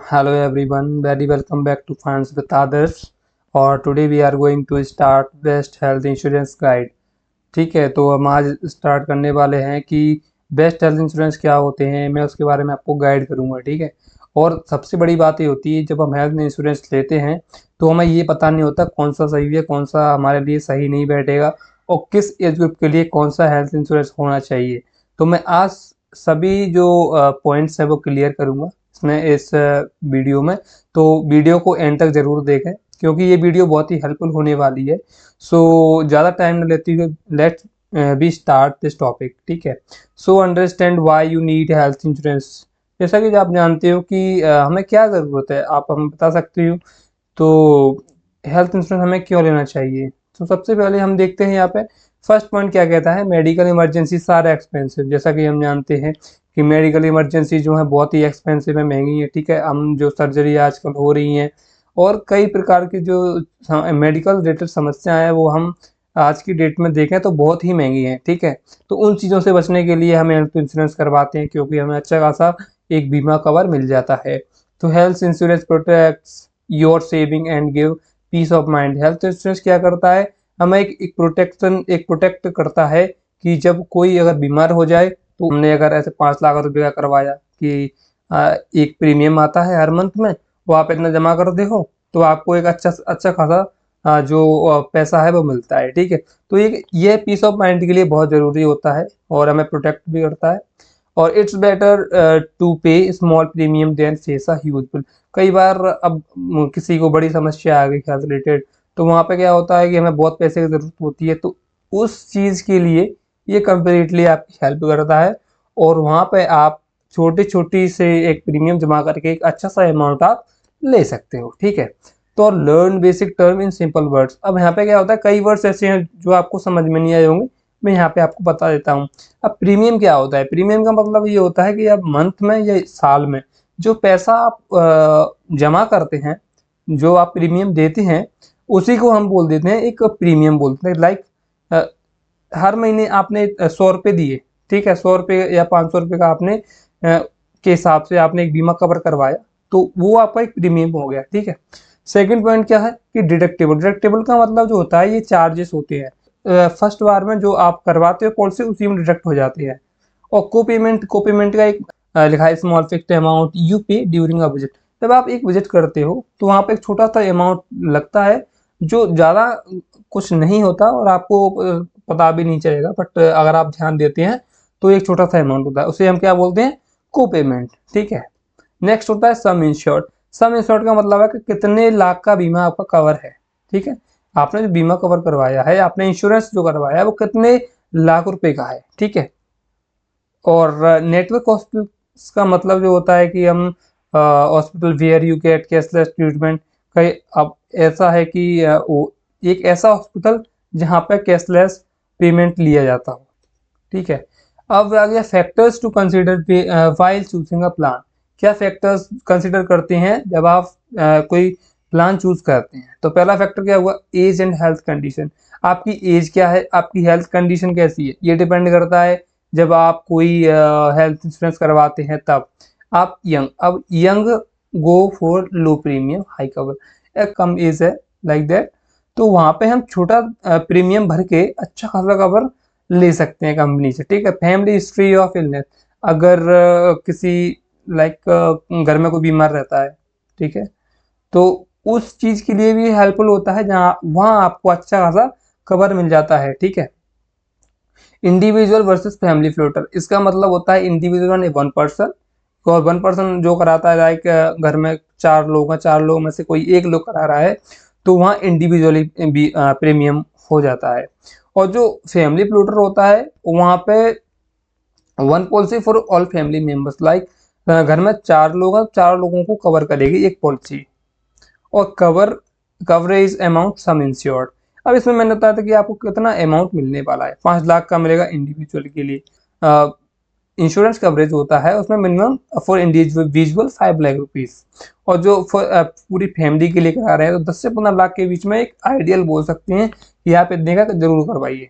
Hello everyone, very welcome back to Funds with Others और today we are going to start Best Health Insurance Guide। ठीक है, तो हम आज start करने वाले हैं कि बेस्ट हेल्थ इंश्योरेंस क्या होते हैं, मैं उसके बारे में आपको गाइड करूंगा। ठीक है, और सबसे बड़ी बात ये होती है जब हम हेल्थ इंश्योरेंस लेते हैं तो हमें ये पता नहीं होता कौन सा सही है, कौन सा हमारे लिए सही नहीं बैठेगा और किस एज ग्रुप के लिए कौन सा हेल्थ इंश्योरेंस होना चाहिए। तो मैं आज सभी जो पॉइंट्स हैं वो क्लियर करूंगा इसमें इस वीडियो में। तो वीडियो को एंड तक ज़रूर देखें क्योंकि ये वीडियो बहुत ही हेल्पफुल होने वाली है। सो ज़्यादा टाइम न लेते हुए let's we start this topic. ठीक है, so understand why you need health insurance. जैसा कि आप जानते हो कि हमें क्या ज़रूरत है, आप हमें बता सकते हो। तो हेल्थ इंश्योरेंस हमें क्यों लेना चाहिए, तो सबसे पहले हम देखते हैं यहाँ पे फर्स्ट पॉइंट क्या कहता है। मेडिकल इमरजेंसी सारे एक्सपेंसिव, जैसा कि हम जानते हैं कि मेडिकल इमरजेंसी जो है बहुत ही एक्सपेंसिव है, महंगी है। ठीक है, हम जो सर्जरी आजकल हो रही हैं और कई प्रकार की जो मेडिकल रिलेटेड समस्याएं हैं वो हम आज की डेट में देखें तो बहुत ही महंगी हैं। ठीक है, तो उन चीज़ों से बचने के लिए हम हेल्थ इंश्योरेंस करवाते हैं क्योंकि हमें अच्छा खासा एक बीमा कवर मिल जाता है। तो health insurance protects your saving and give piece of mind. Health insurance क्या करता है, हमें एक प्रोटेक्ट करता है कि जब कोई अगर बीमार हो जाए तो हमने अगर ऐसे 5 लाख रुपए का करवाया कि एक प्रीमियम आता है हर मंथ में, वो आप इतना जमा कर दे तो आपको एक अच्छा अच्छा खासा जो पैसा है वो मिलता है। ठीक है, तो ये पीस ऑफ माइंड के लिए बहुत ज़रूरी होता है और हमें प्रोटेक्ट भी करता है। और it's better to pay small premium than face a huge bill. कई बार अब किसी को बड़ी समस्या आ गई हेल्थ रिलेटेड, तो वहाँ पे क्या होता है कि हमें बहुत पैसे की ज़रूरत होती है, तो उस चीज़ के लिए ये कम्प्लीटली आपकी हेल्प करता है। और वहाँ पे आप छोटी छोटी से एक प्रीमियम जमा करके एक अच्छा सा अमाउंट आप ले सकते हो। ठीक है, तो learn basic term in simple words. अब यहाँ पे क्या होता है, कई वर्ड्स ऐसे हैं जो आपको समझ में नहीं आए होंगे, मैं यहाँ पे आपको बता देता हूँ। अब प्रीमियम क्या होता है, प्रीमियम का मतलब ये होता है कि आप मंथ में या साल में जो पैसा आप जमा करते हैं, जो आप प्रीमियम देते हैं, उसी को हम बोल देते हैं एक प्रीमियम बोलते हैं। लाइक हर महीने आपने 100 रुपये दिए, ठीक है, 100 रुपये या 500 रुपये का आपने के हिसाब से आपने एक बीमा कवर करवाया, तो वो आपका एक प्रीमियम हो गया। ठीक है, सेकंड पॉइंट क्या है कि डिडक्टेबल। डिडक्टेबल का मतलब जो होता है ये चार्जेस होते हैं फर्स्ट बार में जो आप करवाते हो पॉलिसी उसी में डिडक्ट हो जाती है। और को पेमेंट का एक लिखा है स्मॉल फिक्स्ड अमाउंट यू पे ड्यूरिंग अ विजिट। जब आप एक विजिट करते हो तो वहाँ पे एक छोटा सा अमाउंट लगता है जो ज़्यादा कुछ नहीं होता और आपको पता भी नहीं चलेगा, बट अगर आप ध्यान देते हैं तो एक छोटा सा अमाउंट होता है, उसे हम क्या बोलते हैं, को पेमेंट। ठीक है, नेक्स्ट होता है सम इंश्योर्ड। सम इंश्योर्ड का मतलब है कि कितने लाख का बीमा आपका कवर है। ठीक है, आपने जो बीमा कवर करवाया है, आपने इंश्योरेंस जो करवाया है वो कितने लाख रुपए का है। ठीक है, और नेटवर्क हॉस्पिटल का मतलब जो होता है कि हम hospital where you get cashless treatment. कई अब ऐसा है कि वो एक ऐसा हॉस्पिटल जहाँ पे कैशलेस पेमेंट लिया जाता हो। ठीक है, अब आ गया factors to consider while choosing a plan. क्या फैक्टर्स कंसीडर करते हैं जब आप कोई प्लान चूज करते हैं। तो पहला फैक्टर क्या हुआ, एज एंड हेल्थ कंडीशन। आपकी एज क्या है, आपकी हेल्थ कंडीशन कैसी है, ये डिपेंड करता है। जब आप कोई हेल्थ इंश्योरेंस करवाते हैं तब आप यंग, अब young go for low premium high cover, कम एज है लाइक दैट, तो वहाँ पे हम छोटा प्रीमियम भर के अच्छा खासा कवर ले सकते हैं कंपनी से। ठीक है, फैमिली हिस्ट्री ऑफ इलनेस। अगर किसी लाइक घर में कोई बीमार रहता है, ठीक है, तो उस चीज़ के लिए भी हेल्पफुल होता है, जहाँ वहाँ आपको अच्छा खासा कवर मिल जाता है। ठीक है, इंडिविजुअल वर्सेस फैमिली फ्लोटर। इसका मतलब होता है इंडिविजुअल यानी वन पर्सन, और वन पर्सन जो कराता है लाइक घर में 4 लोग हैं, 4 लोग में से कोई एक लोग करा रहा है, तो वहाँ इंडिविजुअली प्रीमियम हो जाता है। और जो फैमिली फ्लोटर होता है वहाँ पे one policy for all family members. Like घर में 4 लोग हैं, 4 लोगों को कवर करेगी एक पॉलिसी। और कवरेज अमाउंट सम इंश्योर्ड। अब इसमें मैंने बताया था कि आपको कितना अमाउंट मिलने वाला है, 5 लाख का मिलेगा इंडिविजुअल के लिए। इंश्योरेंस कवरेज होता है उसमें minimum for individual 5 lakh rupees, और जो पूरी फैमिली के लिए करा रहे हैं तो 10 से 15 लाख के बीच में एक आइडियल बोल सकते हैं कि आप इतने का जरूर करवाइए।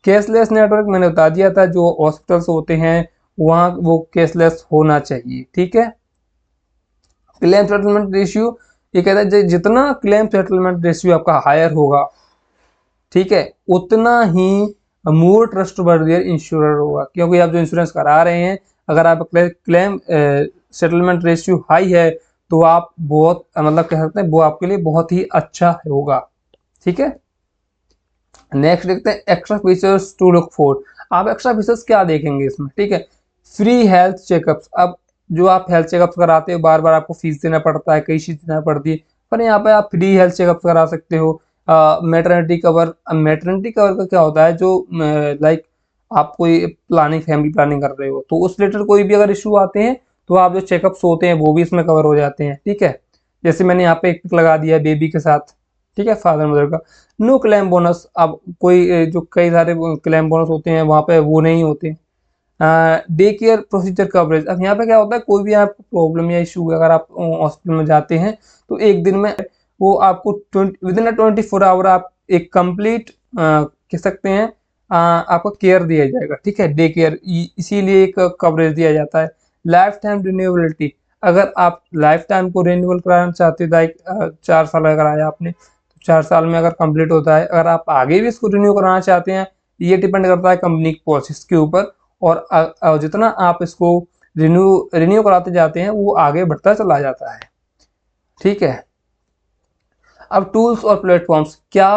कैशलेस नेटवर्क मैंने बता दिया था, जो हॉस्पिटल्स होते हैं वहाँ वो कैशलेस होना चाहिए। ठीक है, क्लेम सेटलमेंट रेशियो, ये कहता है जितना क्लेम सेटलमेंट रेशियो आपका हायर होगा, ठीक है, उतना ही मोर ट्रस्टवर्दी इंश्योरर होगा, क्योंकि आप जो इंश्योरेंस करा रहे हैं, अगर आप क्लेम सेटलमेंट रेशियो हाई है तो आप बहुत मतलब कह सकते हैं वो आपके लिए बहुत ही अच्छा होगा। ठीक है, नेक्स्ट देखते हैं extra features to look for. आप एक्स्ट्रा फीचर्स क्या देखेंगे इसमें, ठीक है, फ्री हेल्थ चेकअप्स। अब जो आप हेल्थ चेकअप्स कराते हो बार बार आपको फीस देना पड़ता है, कई चीज देना पड़ती है, पर यहाँ पे आप फ्री हेल्थ चेकअप्स करा सकते हो। मैटरनिटी कवर, मैटरनिटी कवर का क्या होता है, जो लाइक आप कोई प्लानिंग, फैमिली प्लानिंग कर रहे हो तो उस रिलेटेड कोई भी अगर इशू आते हैं तो आप जो चेकअप्स होते हैं वो भी इसमें कवर हो जाते हैं। ठीक है, जैसे मैंने यहाँ पे एक पिक लगा दिया है बेबी के साथ, ठीक है, फादर मदर का। नो क्लेम बोनस, अब कोई जो कई सारे क्लेम बोनस होते हैं वहाँ पे वो नहीं होते। डे केयर प्रोसीजर कवरेज, अब यहाँ पे क्या होता है, कोई भी आपको प्रॉब्लम या इशू अगर आप हॉस्पिटल में जाते हैं तो एक दिन में वो आपको विद इन 24 आवर आप एक कंप्लीट कह सकते हैं आपको केयर दिया जाएगा। ठीक है, डे केयर, इसीलिए एक कवरेज दिया जाता है। लाइफ टाइम रिन्यूएबिलिटी, अगर आप लाइफ टाइम को रिन्यूअल कराना चाहते हैं, लाइक 4 साल अगर आया आपने तो 4 साल में अगर कंप्लीट होता है, अगर आप आगे भी इसको रिन्यू कराना चाहते हैं, ये डिपेंड करता है कंपनी की पॉलिसीज के ऊपर, और जितना आप इसको रिन्यू कराते जाते हैं वो आगे बढ़ता चला जाता है। ठीक है, अब टूल्स और प्लेटफॉर्म्स, क्या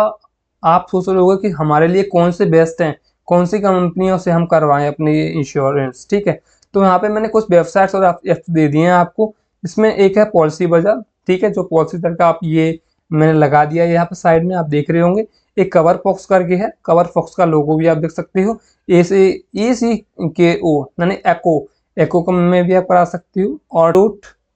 आप सोच रहे होगे कि हमारे लिए कौन से बेस्ट हैं, कौन सी कंपनियों से हम करवाएं अपनी इंश्योरेंस। ठीक है, तो यहाँ पे मैंने कुछ वेबसाइट्स और ऐप्स दे दिए हैं आपको। इसमें एक है पॉलिसी बाजार, ठीक है, जो पॉलिसी बाजार का आप ये मैंने लगा दिया है यहाँ पे साइड में, आप देख रहे होंगे। एक कवर फॉक्स करके है, कवर फॉक्स का लोगो भी आप देख सकते हो। ACKO यानी एको, एको कम में भी आप करा सकते हो। और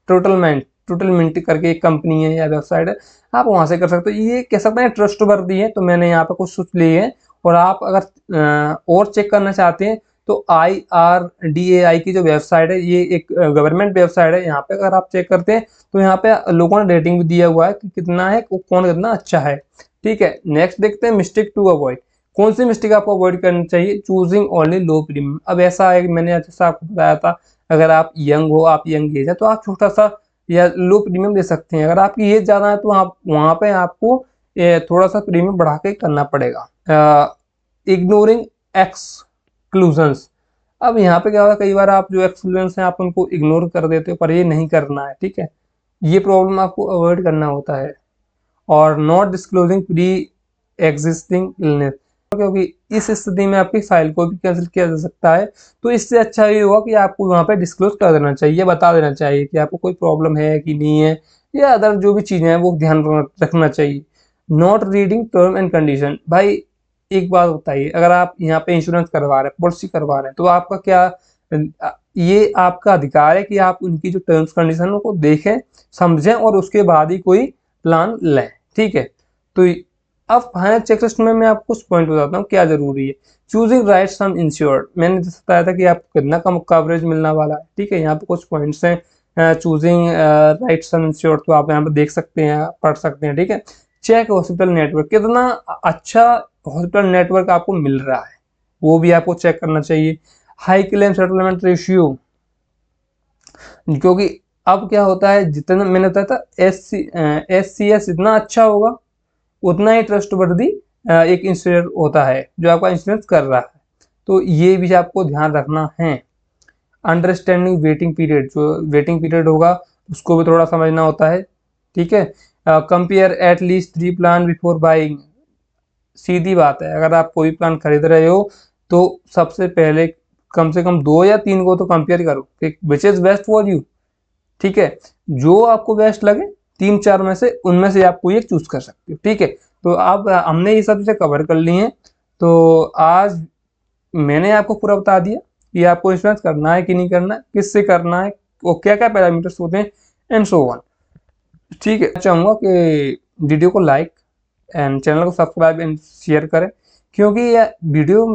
टोटल मिंट करके एक कंपनी है या वेबसाइट है, आप वहां से कर सकते हो। ये कह सकते हैं ट्रस्ट वर्दी है, तो मैंने यहाँ पे कुछ सोच लिए हैं। और आप अगर और चेक करना चाहते हैं तो IRDAI की जो वेबसाइट है, ये एक गवर्नमेंट वेबसाइट है, यहाँ पे अगर आप चेक करते हैं तो यहाँ पे लोगों ने रेटिंग भी दिया हुआ है कि कितना है, कौन कितना अच्छा है। ठीक है, नेक्स्ट देखते हैं मिस्टेक टू अवॉइड। कौन सी मिस्टेक आपको अवॉइड करनी चाहिए, चूजिंग ओनली लो प्रीमियम। अब ऐसा है कि मैंने जैसा आपको बताया था, अगर आप यंग हो, आप यंग एज है, तो आप छोटा सा या लो प्रीमियम ले सकते हैं। अगर आपकी एज ज़्यादा है तो आप वहाँ पे आपको थोड़ा सा प्रीमियम बढ़ा के करना पड़ेगा। इग्नोरिंग एक्सक्लूजन्स, अब यहाँ पे क्या होता है, कई बार आप जो एक्सक्लूजन्स हैं आप उनको इग्नोर कर देते हो, पर ये नहीं करना है। ठीक है, ये प्रॉब्लम आपको अवॉइड करना होता है। और not disclosing pre existing illness, क्योंकि इस स्थिति में आपकी फाइल को भी कैंसिल किया जा सकता है। तो इससे अच्छा ये होगा कि आपको वहाँ पे डिस्क्लोज कर देना चाहिए, बता देना चाहिए कि आपको कोई प्रॉब्लम है कि नहीं है, या अदर जो भी चीज़ें हैं वो ध्यान रखना चाहिए। Not reading term and condition, भाई एक बात बताइए, अगर आप यहाँ पे इंश्योरेंस करवा रहे हैं, पॉलिसी करवा रहे हैं, तो आपका क्या, ये आपका अधिकार है कि आप उनकी जो टर्म्स कंडीशन को देखें, समझें और उसके बाद ही कोई प्लान लें। ठीक है, तो अब फाइनल चेकलिस्ट में मैं आपको कुछ पॉइंट बताता हूँ क्या जरूरी है। चूजिंग राइट सम इंश्योर्ड, मैंने जैसे बताया था कि आपको कितना कम कवरेज मिलना वाला है। ठीक है, यहाँ पे कुछ पॉइंट्स हैं। चूजिंग राइट सम इंश्योर्ड, तो आप यहाँ पे देख सकते हैं, पढ़ सकते हैं। ठीक है, चेक हॉस्पिटल नेटवर्क, कितना अच्छा हॉस्पिटल नेटवर्क आपको मिल रहा है वो भी आपको चेक करना चाहिए। हाई क्लेम सेटलमेंट रेशियो, क्योंकि अब क्या होता है, जितना मैंने बताया था SCS जितना अच्छा होगा उतना ही ट्रस्टवर्दी एक इंश्योरेंस होता है जो आपका इंश्योरेंस कर रहा है। तो ये भी आपको ध्यान रखना है। अंडरस्टैंडिंग वेटिंग पीरियड, जो वेटिंग पीरियड होगा उसको भी थोड़ा समझना होता है। ठीक है, compare at least 3 plan before buying, सीधी बात है, अगर आप कोई प्लान खरीद रहे हो तो सबसे पहले कम से कम 2 या 3 को तो कंपेयर करो कि which is best for you. ठीक है, जो आपको बेस्ट लगे 3-4 में से, उनमें से आप कोई एक चूज कर सकते हो। ठीक है, तो आप हमने ये सब चीजें कवर कर ली हैं। तो आज मैंने आपको पूरा बता दिया कि आपको इंश्योरेंस करना है कि नहीं करना है, किससे करना है, वो क्या क्या पैरामीटर्स होते हैं, एंड सो ऑन। ठीक है, चाहूँगा कि वीडियो को लाइक एंड चैनल को सब्सक्राइब एंड शेयर करें, क्योंकि यह वीडियो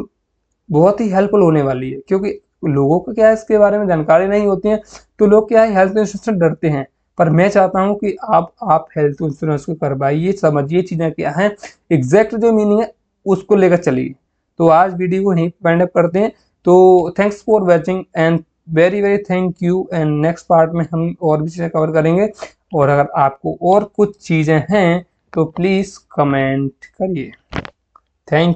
बहुत ही हेल्पफुल होने वाली है। क्योंकि लोगों को क्या है, इसके बारे में जानकारी नहीं होती है, तो लोग क्या है हेल्थ इंश्योरेंस से डरते हैं। पर मैं चाहता हूं कि आप हेल्थ इंश्योरेंस को करवाइए, समझिए चीज़ें क्या हैं, एग्जैक्ट जो मीनिंग है उसको लेकर चलिए। तो आज वीडियो को यहीं वाइंड अप करते हैं। तो thanks for watching and very very thank you, and next part में हम और भी चीज़ें कवर करेंगे। और अगर आपको और कुछ चीज़ें हैं तो प्लीज़ कमेंट करिए। थैंक